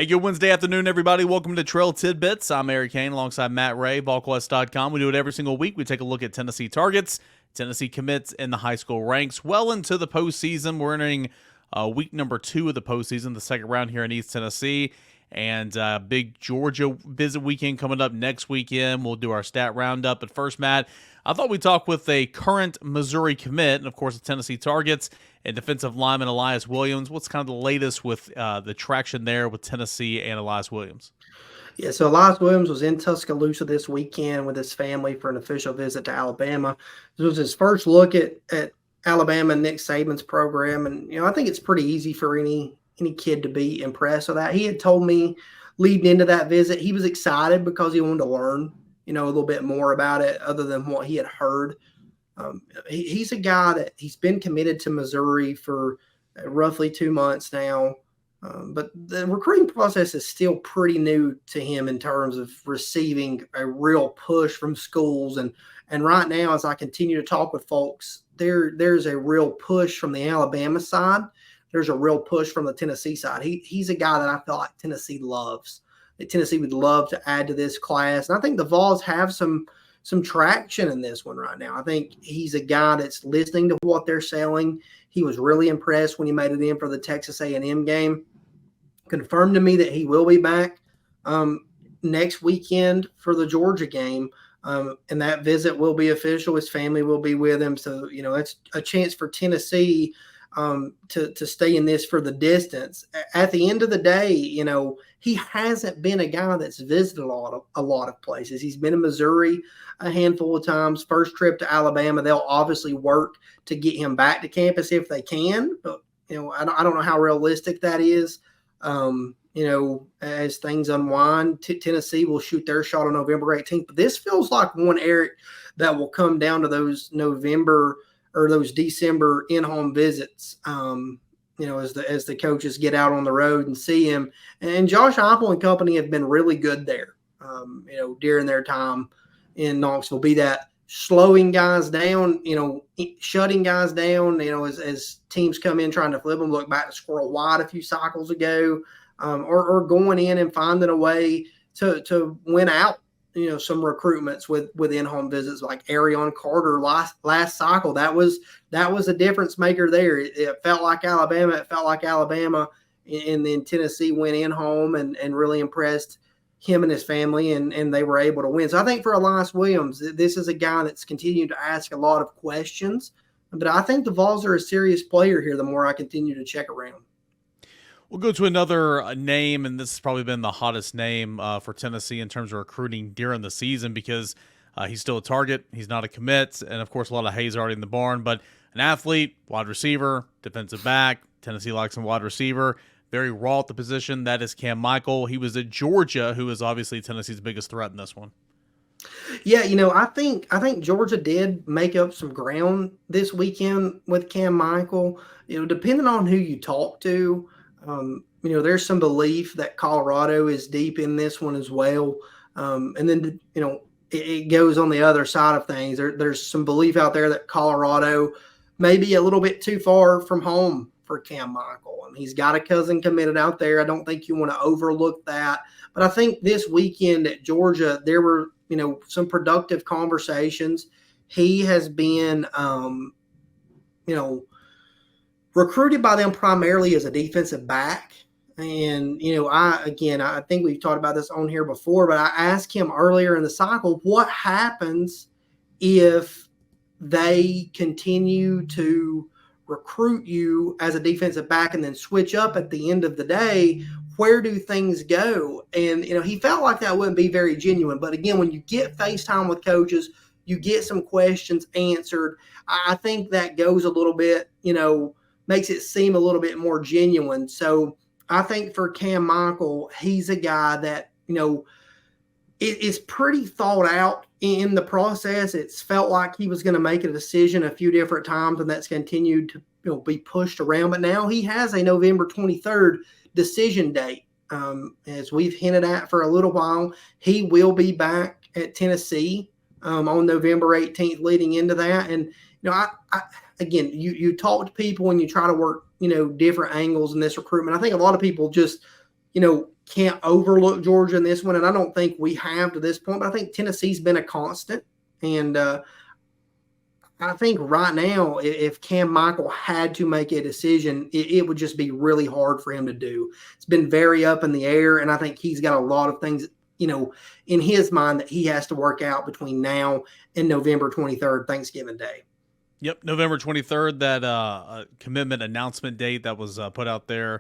Hey, good Wednesday afternoon, everybody. Welcome to Trail Tidbits. I'm Eric Kane alongside Matt Ray, Volquest.com. We do it every single week. We take a look at Tennessee targets, Tennessee commits in the high school ranks. Well into the postseason. We're entering week number 2 of the postseason, the second round here in East Tennessee. And big Georgia visit weekend coming up next weekend. We'll do our stat roundup. But first, Matt, I thought we'd talk with a current Missouri commit, and of course, the Tennessee targets and defensive lineman Elias Williams. What's kind of the latest with the traction there with Tennessee and Elias Williams? Yeah, so Elias Williams was in Tuscaloosa this weekend with his family for an official visit to Alabama. This was his first look at Alabama and Nick Saban's program, and I think it's pretty easy for any kid to be impressed with that. He had told me leading into that visit he was excited because he wanted to learn, a little bit more about it other than what he had heard. He's a guy that he's been committed to Missouri for roughly 2 months now. But the recruiting process is still pretty new to him in terms of receiving a real push from schools. And right now, as I continue to talk with folks, there's a real push from the Alabama side. There's a real push from the Tennessee side. He's a guy that I feel like Tennessee loves. That Tennessee would love to add to this class. And I think the Vols have some traction in this one right now. I think he's a guy that's listening to what they're selling. He was really impressed when he made it in for the Texas A&M game. Confirmed to me that he will be back next weekend for the Georgia game. And that visit will be official. His family will be with him. So, that's a chance for Tennessee to stay in this for the distance. At the end of the day, he hasn't been a guy that's visited a lot of places. He's been in Missouri a handful of times. First trip to Alabama, they'll obviously work to get him back to campus if they can. But, I don't know how realistic that is. As things unwind, Tennessee will shoot their shot on November 18th. But this feels like one, Eric, that will come down to those November or those December in-home visits, as the coaches get out on the road and see him. And Josh Heupel and company have been really good there, during their time in Knoxville, be that slowing guys down, shutting guys down, as teams come in trying to flip them, look back to Squirrel White a few cycles ago, or going in and finding a way to win out, some recruitments with in-home visits like Arion Carter last cycle. That was a difference maker there. It felt like Alabama. And then Tennessee went in home and really impressed him and his family, and they were able to win. So I think for Elias Williams, this is a guy that's continued to ask a lot of questions. But I think the Vols are a serious player here the more I continue to check around. We'll go to another name, and this has probably been the hottest name for Tennessee in terms of recruiting during the season because he's still a target. He's not a commit, and, of course, a lot of hay's already in the barn. But an athlete, wide receiver, defensive back, Tennessee likes him wide receiver, very raw at the position. That is Cam Michael. He was at Georgia, who is obviously Tennessee's biggest threat in this one. Yeah, I think Georgia did make up some ground this weekend with Cam Michael. Depending on who you talk to, there's some belief that Colorado is deep in this one as well. And then, it goes on the other side of things. There's some belief out there that Colorado may be a little bit too far from home for Cam Michael. He's got a cousin committed out there. I don't think you want to overlook that. But I think this weekend at Georgia, there were, some productive conversations. He has been, recruited by them primarily as a defensive back. And, I think we've talked about this on here before, but I asked him earlier in the cycle, what happens if they continue to recruit you as a defensive back and then switch up at the end of the day? Where do things go? And, he felt like that wouldn't be very genuine. But again, when you get FaceTime with coaches, you get some questions answered. I think that goes a little bit, makes it seem a little bit more genuine. So I think for Cam Michael, he's a guy that, it is pretty thought out in the process. It's felt like he was going to make a decision a few different times, and that's continued to be pushed around. But now he has a November 23rd decision date. As we've hinted at for a little while, he will be back at Tennessee on November 18th leading into that. And, again, you talk to people and you try to work, different angles in this recruitment. I think a lot of people just, can't overlook Georgia in this one, and I don't think we have to this point, but I think Tennessee's been a constant. And I think right now, if Cam Michael had to make a decision, it would just be really hard for him to do. It's been very up in the air, and I think he's got a lot of things, in his mind that he has to work out between now and November 23rd, Thanksgiving Day. Yep, November 23rd, that commitment announcement date that was put out there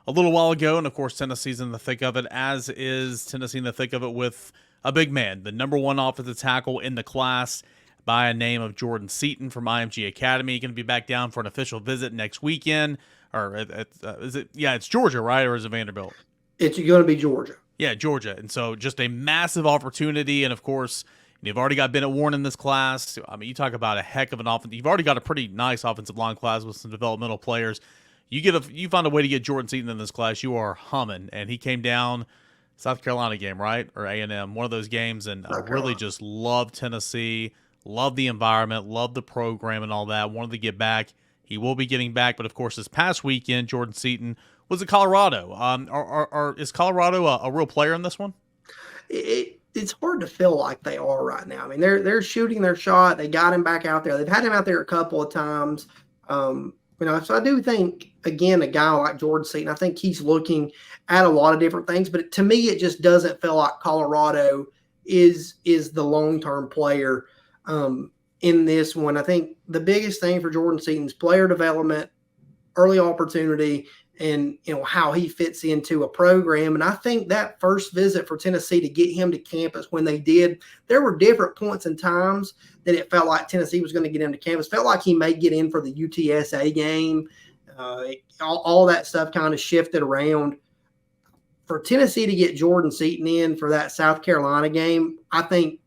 a little while ago. And, of course, Tennessee's in the thick of it, as is Tennessee in the thick of it with a big man, the number one offensive tackle in the class by a name of Jordan Seaton from IMG Academy. Going to be back down for an official visit next weekend. Or is it? Yeah, it's Georgia, right? Or is it Vanderbilt? It's going to be Georgia. Yeah, Georgia. And so just a massive opportunity. And, of course, you've already got Bennett Warren in this class. I mean, you talk about a heck of an offense. You've already got a pretty nice offensive line class with some developmental players. You find a way to get Jordan Seaton in this class, you are humming. And he came down South Carolina game, right? Or A&M, one of those games. And I really just loved Tennessee, loved the environment, loved the program and all that. Wanted to get back. He will be getting back. But, of course, this past weekend, Jordan Seaton was at Colorado. Is Colorado a real player in this one? It's hard to feel like they are right now. I mean, they're shooting their shot. They got him back out there. They've had him out there a couple of times. So I do think, again, a guy like Jordan Seaton, I think he's looking at a lot of different things. But to me, it just doesn't feel like Colorado is the long-term player in this one. I think the biggest thing for Jordan Seaton's player development, early opportunity, and how he fits into a program. And I think that first visit for Tennessee to get him to campus when they did, there were different points and times that it felt like Tennessee was going to get him to campus. Felt like he may get in for the UTSA game. All that stuff kind of shifted around. For Tennessee to get Jordan Seaton in for that South Carolina game, I think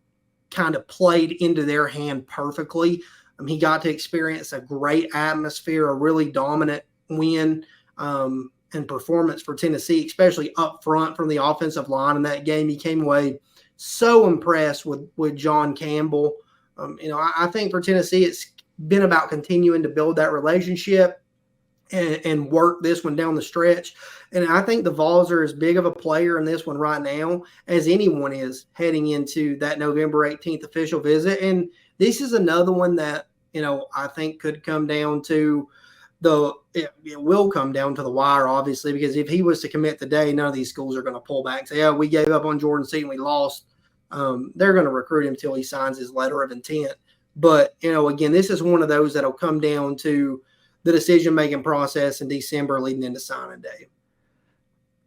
kind of played into their hand perfectly. He got to experience a great atmosphere, a really dominant win and performance for Tennessee, especially up front from the offensive line in that game. He came away so impressed with John Campbell. I think for Tennessee, it's been about continuing to build that relationship and work this one down the stretch. And I think the Vols are as big of a player in this one right now as anyone is heading into that November 18th official visit. And this is another one that, I think could come down to it will come down to the wire, obviously, because if he was to commit today, none of these schools are going to pull back and say, we gave up on Jordan Seaton, we lost. They're going to recruit him until he signs his letter of intent. But, again, this is one of those that'll come down to the decision-making process in December leading into signing day.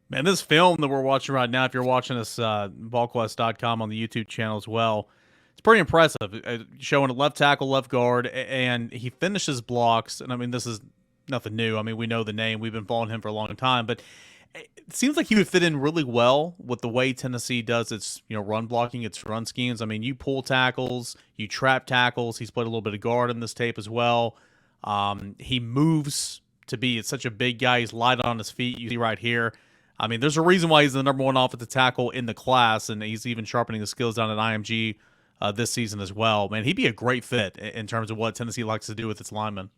Man, this film that we're watching right now, if you're watching us, Volquest.com on the YouTube channel as well, it's pretty impressive. Showing a left tackle, left guard, and he finishes blocks. And, I mean, this is nothing new. I mean, we know the name. We've been following him for a long time. But it seems like he would fit in really well with the way Tennessee does its, run blocking, its run schemes. I mean, you pull tackles, you trap tackles. He's played a little bit of guard in this tape as well. He moves to be such a big guy. He's light on his feet. You see right here. I mean, there's a reason why he's the number one offensive tackle in the class, and he's even sharpening his skills down at IMG this season as well. Man, he'd be a great fit in terms of what Tennessee likes to do with its linemen.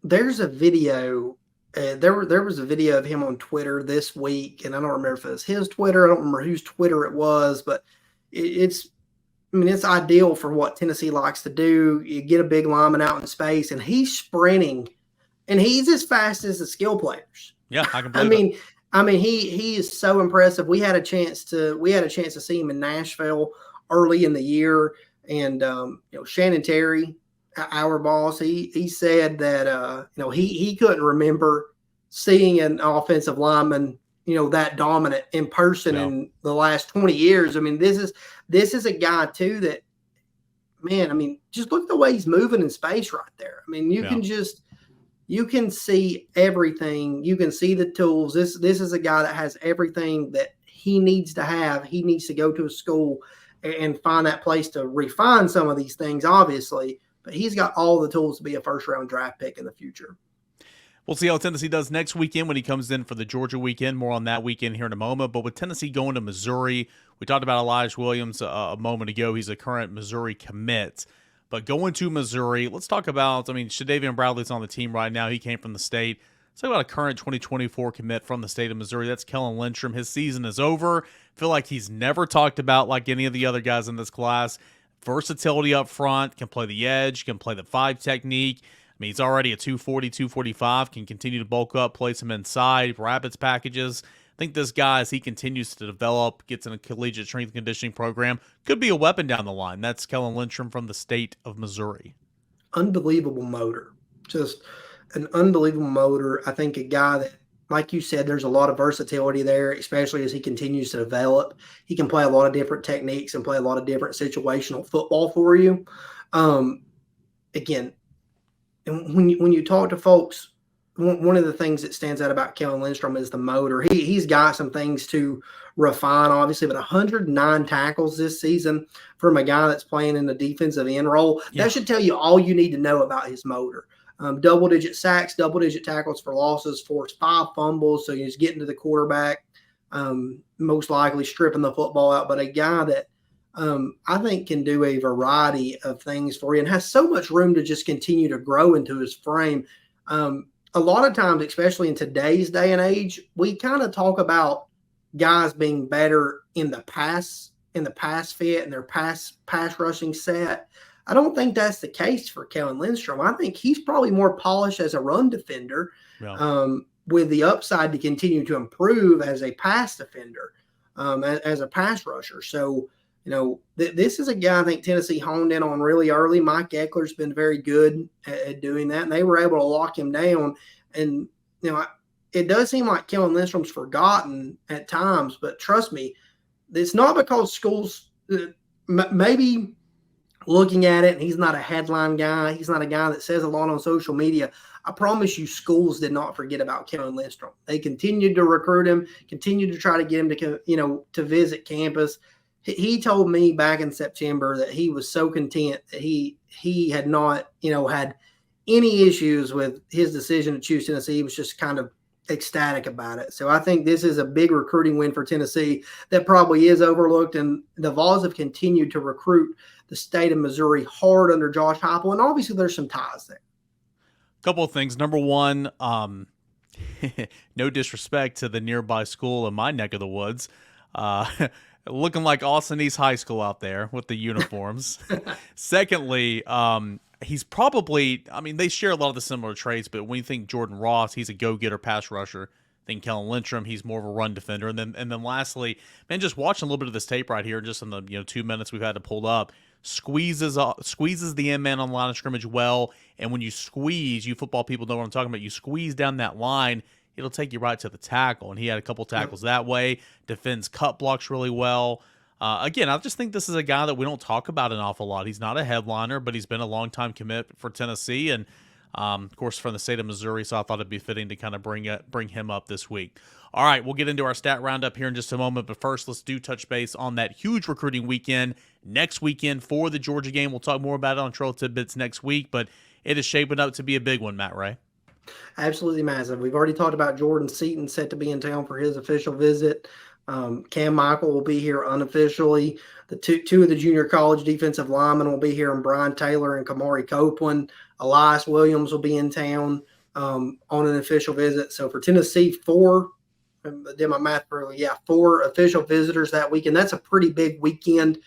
There's a video. There was a video of him on Twitter this week, and I don't remember if it was his Twitter. I don't remember whose Twitter it was, but it's ideal for what Tennessee likes to do. You get a big lineman out in space, and he's sprinting, and he's as fast as the skill players. Yeah, I can believe it. I mean, he is so impressive. We had a chance to see him in Nashville early in the year, and Shannon Terry, our boss, he said that he couldn't remember seeing an offensive lineman that dominant in person in the last 20 years. I mean, this is a guy too that, man, I mean, just look at the way he's moving in space right there. I mean, you can see everything. You can see the tools. This is a guy that has everything that he needs to have. He needs to go to a school and find that place to refine some of these things, obviously. But he's got all the tools to be a first-round draft pick in the future. We'll see how Tennessee does next weekend when he comes in for the Georgia weekend. More on that weekend here in a moment. But with Tennessee going to Missouri, we talked about Elias Williams a moment ago. He's a current Missouri commit. But going to Missouri, let's talk about, Shadavian Bradley's on the team right now. He came from the state. Let's talk about a current 2024 commit from the state of Missouri. That's Kell Lum. His season is over. Feel like he's never talked about like any of the other guys in this class. Versatility up front, can play the edge, can play the 5 technique. I mean, he's already a 240, 245, can continue to bulk up, play some inside, rapids packages. I think this guy, as he continues to develop, gets in a collegiate strength and conditioning program, could be a weapon down the line. That's Kell Lum from the state of Missouri. Unbelievable motor. Just an unbelievable motor. I think a guy that, like you said, there's a lot of versatility there, especially as he continues to develop. He can play a lot of different techniques and play a lot of different situational football for you. Again, and when you talk to folks, one of the things that stands out about Kell Lum is the motor. He's got some things to refine, obviously, but 109 tackles this season from a guy that's playing in the defensive end role. Yeah. That should tell you all you need to know about his motor. Double-digit sacks, double-digit tackles for losses, forced 5 fumbles, so he's getting to the quarterback, most likely stripping the football out. But a guy that I think can do a variety of things for you and has so much room to just continue to grow into his frame. A lot of times, especially in today's day and age, we kind of talk about guys being better in the pass fit and their pass rushing set. I don't think that's the case for Kell Lum. I think he's probably more polished as a run defender, with the upside to continue to improve as a pass defender, as a pass rusher. So, this is a guy I think Tennessee honed in on really early. Mike Eckler's been very good at doing that, and they were able to lock him down. And, it does seem like Kell Lum's forgotten at times, but trust me, it's not because schools maybe looking at it, and he's not a headline guy. He's not a guy that says a lot on social media. I promise you, schools did not forget about Kell Lum. They continued to recruit him, continued to try to get him to visit campus. He told me back in September that he was so content that he had not, had any issues with his decision to choose Tennessee. He was just kind of ecstatic about it. So I think this is a big recruiting win for Tennessee that probably is overlooked. And the Vols have continued to recruit the state of Missouri hard under Josh Heupel, and obviously there's some ties there. A couple of things. Number one, no disrespect to the nearby school in my neck of the woods. Looking like Austin East High School out there with the uniforms. Secondly, he's probably, they share a lot of the similar traits, but when you think Jordan Ross, he's a go-getter pass rusher. Think Kell Lum, he's more of a run defender. And then lastly, man, just watching a little bit of this tape right here, just in the 2 minutes we've had to pull up, squeezes the end man on the line of scrimmage well. And when you squeeze, you football people know what I'm talking about. You squeeze down that line, it'll take you right to the tackle. And he had a couple tackles that way. Defends cut blocks really well. Again, I just think this is a guy that we don't talk about an awful lot. He's not a headliner, but he's been a long-time commit for Tennessee and, of course, from the state of Missouri, so I thought it'd be fitting to kind of bring him up this week. All right, we'll get into our stat roundup here in just a moment, but first let's touch base on that huge recruiting weekend next weekend for the Georgia game. We'll talk more about it on Trail Tidbits next week, but it is shaping up to be a big one, Matt Ray. Absolutely massive. We've already talked about Jordan Seaton set to be in town for his official visit. Cam Michael will be here unofficially. The two of the junior college defensive linemen will be here, and Brian Taylor and Kamari Copeland. Elias Williams will be in town on an official visit. So for Tennessee, 4 official visitors that weekend. That's a pretty big weekend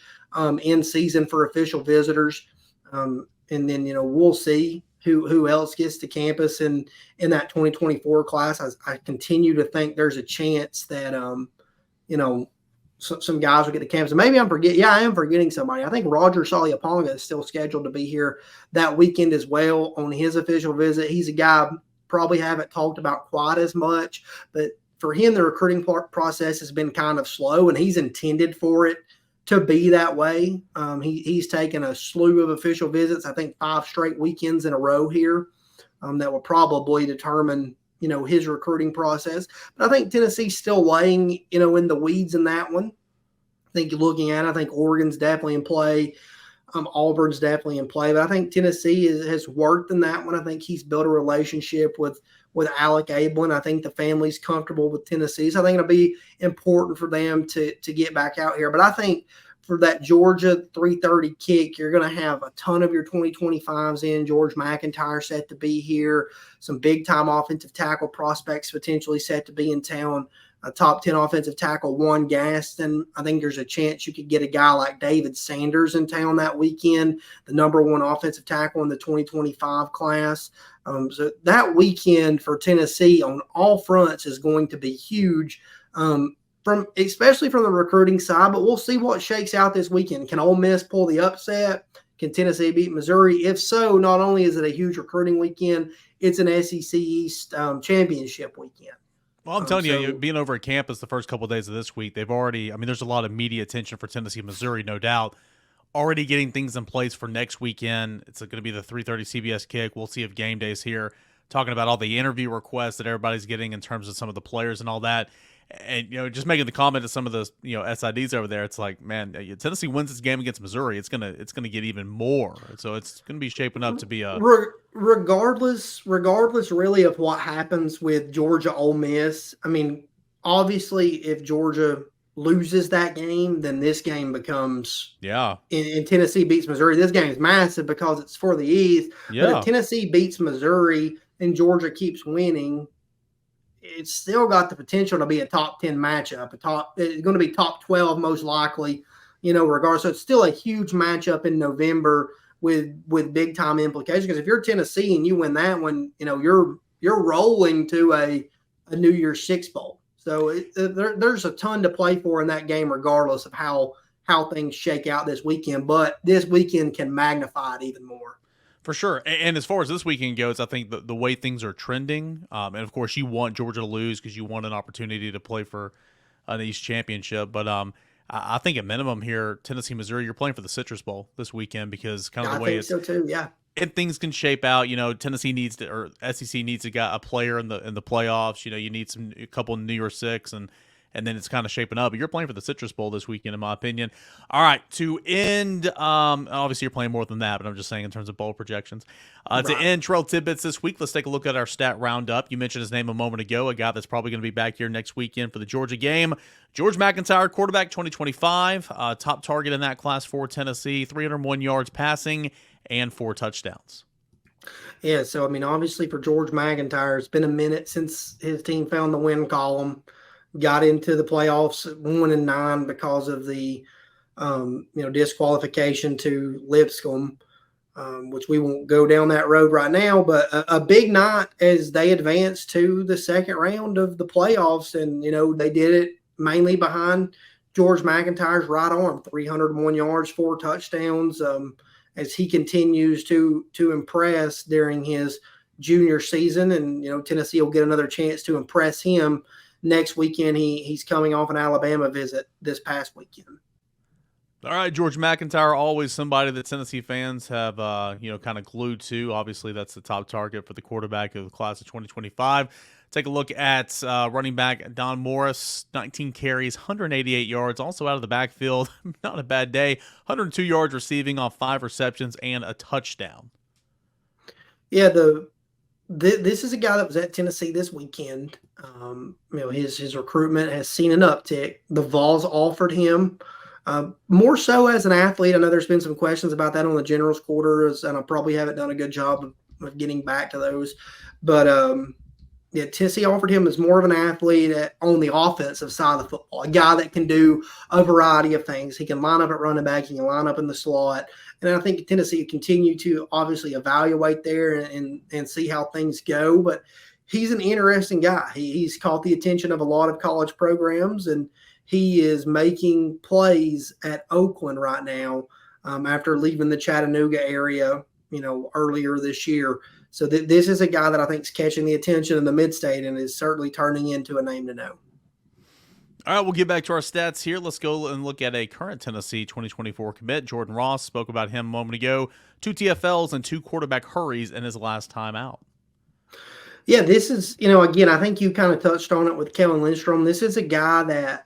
in season for official visitors. And then, we'll see who else gets to campus in that 2024 class. I continue to think there's a chance that, some guys will get to campus. And maybe I am forgetting somebody. I think Roger Saliaponga is still scheduled to be here that weekend as well on his official visit. He's a guy I probably haven't talked about quite as much, but for him, the recruiting process has been kind of slow, and he's intended for it to be that way. He's taken a slew of official visits, I think 5 straight weekends in a row here, that will probably determine, his recruiting process. But I think Tennessee's still laying, in the weeds in that one. I think you're looking at it, I think Oregon's definitely in play. Auburn's definitely in play. But I think Tennessee has worked in that one. I think he's built a relationship with Alec Ablin. I think the family's comfortable with Tennessee. So I think it'll be important for them to get back out here. But I think for that Georgia 3:30 kick, you're going to have a ton of your 2025s in. George McIntyre set to be here. Some big-time offensive tackle prospects potentially set to be in town. A top 10 offensive tackle, Juan Gaston. I think there's a chance you could get a guy like David Sanders in town that weekend, the number one offensive tackle in the 2025 class. So that weekend for Tennessee on all fronts is going to be huge, especially from the recruiting side. But we'll see what shakes out this weekend. Can Ole Miss pull the upset? Can Tennessee beat Missouri? If so, not only is it a huge recruiting weekend, it's an SEC East championship weekend. Well, I'm telling you, being over at campus the first couple of days of this week, they've already, there's a lot of media attention for Tennessee, Missouri, no doubt. Already getting things in place for next weekend. It's going to be the 3:30 CBS kick. We'll see if game day's here. Talking about all the interview requests that everybody's getting in terms of some of the players and all that. And, just making the comment to some of the, SIDs over there, it's like, man, Tennessee wins this game against Missouri. It's gonna get even more. So it's gonna be shaping up to be a regardless really of what happens with Georgia Ole Miss. Obviously, if Georgia loses that game, then this game becomes and Tennessee beats Missouri. This game is massive because it's for the East. Yeah. But if Tennessee beats Missouri and Georgia keeps winning, it's still got the potential to be a top 10 matchup. It's going to be top 12 most likely, regardless. So it's still a huge matchup in November with big time implications. Because if you're Tennessee and you win that one, you're rolling to a New Year's Six bowl. So there's a ton to play for in that game, regardless of how things shake out this weekend. But this weekend can magnify it even more. For sure. And as far as this weekend goes, I think the way things are trending, and of course you want Georgia to lose because you want an opportunity to play for an East championship. But I think at minimum here, Tennessee, Missouri, you're playing for the Citrus Bowl this weekend because kind of the way it's so too, yeah. And things can shape out. Tennessee needs to, or SEC needs to get a player in the playoffs. You need a couple in New Year's Six and then it's kind of shaping up. But you're playing for the Citrus Bowl this weekend, in my opinion. All right, to end, obviously you're playing more than that, but I'm just saying in terms of bowl projections. To end Trail Tidbits this week, let's take a look at our stat roundup. You mentioned his name a moment ago, a guy that's probably going to be back here next weekend for the Georgia game. George McIntyre, quarterback 2025, top target in that class for Tennessee, 301 yards passing and 4 touchdowns. Yeah, so, obviously for George McIntyre, it's been a minute since his team found the win column. Got into the playoffs 1-9 because of the disqualification to Lipscomb, which we won't go down that road right now. But a big night as they advanced to the second round of the playoffs, and they did it mainly behind George McIntyre's right arm, 301 yards, 4 touchdowns. As he continues to impress during his junior season, and Tennessee will get another chance to impress him. Next weekend, he's coming off an Alabama visit this past weekend. All right, George McIntyre, always somebody that Tennessee fans have, kind of glued to. Obviously, that's the top target for the quarterback of the class of 2025. Take a look at running back Don Morris, 19 carries, 188 yards, also out of the backfield. Not a bad day. 102 yards receiving off 5 receptions and a touchdown. Yeah, this is a guy that was at Tennessee this weekend. His recruitment has seen an uptick. The Vols offered him more so as an athlete. I know there's been some questions about that on the general's quarters, and I probably haven't done a good job of getting back to those. But Tennessee offered him as more of an athlete on the offensive side of the football, a guy that can do a variety of things. He can line up at running back. He can line up in the slot. And I think Tennessee continue to obviously evaluate there and see how things go. But he's an interesting guy. He's caught the attention of a lot of college programs, and he is making plays at Oakland right now after leaving the Chattanooga area, earlier this year. So this is a guy that I think is catching the attention in the mid-state and is certainly turning into a name to know. All right, we'll get back to our stats here. Let's go and look at a current Tennessee 2024 commit. Jordan Ross, spoke about him a moment ago. 2 TFLs and 2 quarterback hurries in his last time out. Yeah, this is, again, I think you kind of touched on it with Kellen Lindstrom. This is a guy that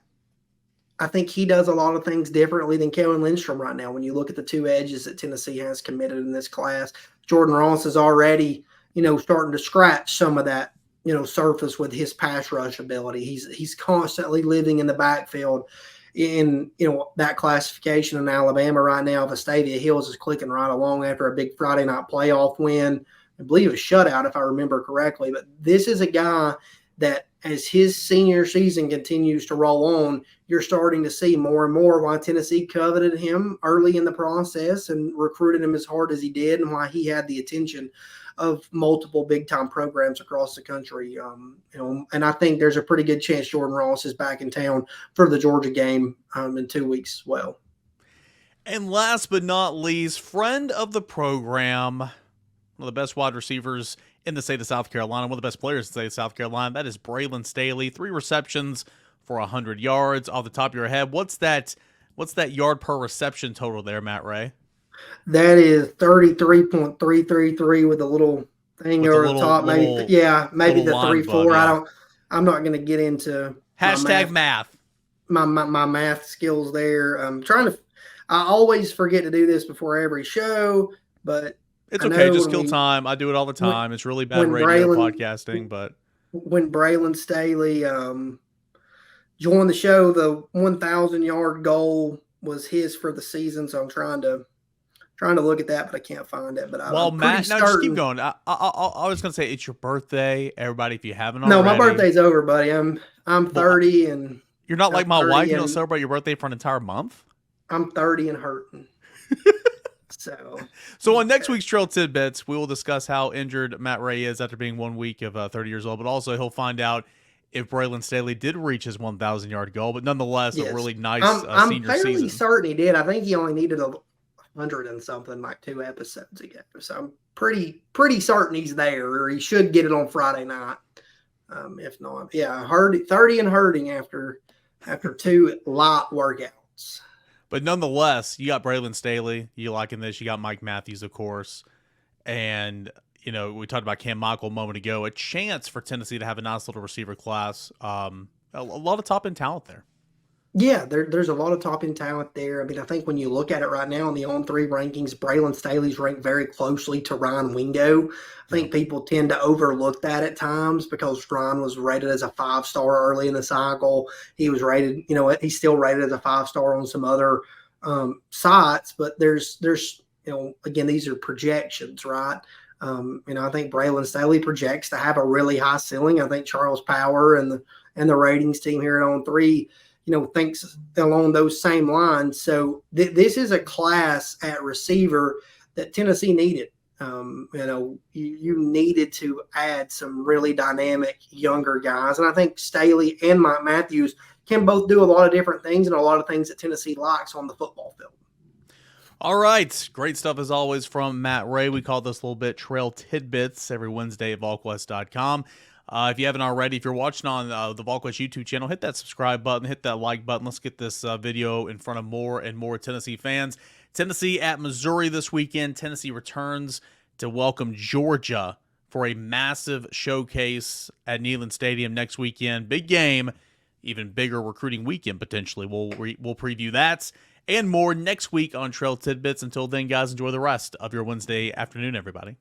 I think he does a lot of things differently than Kellen Lindstrom right now. When you look at the 2 edges that Tennessee has committed in this class, Jordan Ross is already, starting to scratch some of that, surface with his pass rush ability. He's constantly living in the backfield. in that classification in Alabama right now. Vestavia Hills is clicking right along after a big Friday night playoff win. I believe a shutout, if I remember correctly. But this is a guy that, as his senior season continues to roll on, you're starting to see more and more why Tennessee coveted him early in the process and recruited him as hard as he did, and why he had the attention of multiple big-time programs across the country. And I think there's a pretty good chance Jordan Ross is back in town for the Georgia game in 2 weeks as well. And last but not least, friend of the program, one of the best wide receivers in the state of South Carolina, one of the best players in the state of South Carolina, that is Braylon Staley. 3 receptions for 100 yards. Off the top of your head, what's that yard per reception total there, Matt Ray? That is 33.333 with a little thing over the top. Maybe the 3.4. I'm not going to get into math. My math skills there. I always forget to do this before every show, but it's okay. Just kill time. I do it all the time. It's really bad radio podcasting, but when Braylon Staley joined the show, the 1,000-yard goal was his for the season. So I'm trying to look at that, but I can't find it. But Matt, just keep going. I was going to say it's your birthday, everybody. If you haven't already, no, my birthday's over, buddy. I'm 30, and you're not like my wife. You don't celebrate your birthday for an entire month. I'm 30 and hurting. So on next week's Trail Tidbits, we will discuss how injured Matt Ray is after being 1 week of 30 years old, but also he'll find out if Braylon Staley did reach his 1,000-yard goal. But nonetheless, a really nice senior season. I'm fairly certain he did. I think he only needed 100 and something like 2 episodes ago. So I'm pretty certain he's there, or he should get it on Friday night. If not, 30 and hurting after 2 light workouts. But nonetheless, you got Braylon Staley. You liking this? You got Mike Matthews, of course, and we talked about Cam Michael a moment ago. A chance for Tennessee to have a nice little receiver class. A lot of top end talent there. Yeah, there's a lot of top end talent there. I mean, I think when you look at it right now in the On3 rankings, Braylon Staley's ranked very closely to Ryan Wingo. I think people tend to overlook that at times because Ryan was rated as a 5-star early in the cycle. He was rated, he's still rated as a 5-star on some other sites, but there's again, these are projections, right? I think Braylon Staley projects to have a really high ceiling. I think Charles Power and the ratings team here at On3, thinks along those same lines. So this is a class at receiver that Tennessee needed. You needed to add some really dynamic younger guys. And I think Staley and Mike Matthews can both do a lot of different things and a lot of things that Tennessee likes on the football field. All right. Great stuff as always from Matt Ray. We call this a little bit Trail Tidbits every Wednesday at Volquest.com. If you haven't already, if you're watching on the Volquest YouTube channel, hit that subscribe button, hit that like button. Let's get this video in front of more and more Tennessee fans. Tennessee at Missouri this weekend. Tennessee returns to welcome Georgia for a massive showcase at Neyland Stadium next weekend. Big game, even bigger recruiting weekend potentially. We'll preview that and more next week on Trail Tidbits. Until then, guys, enjoy the rest of your Wednesday afternoon, everybody.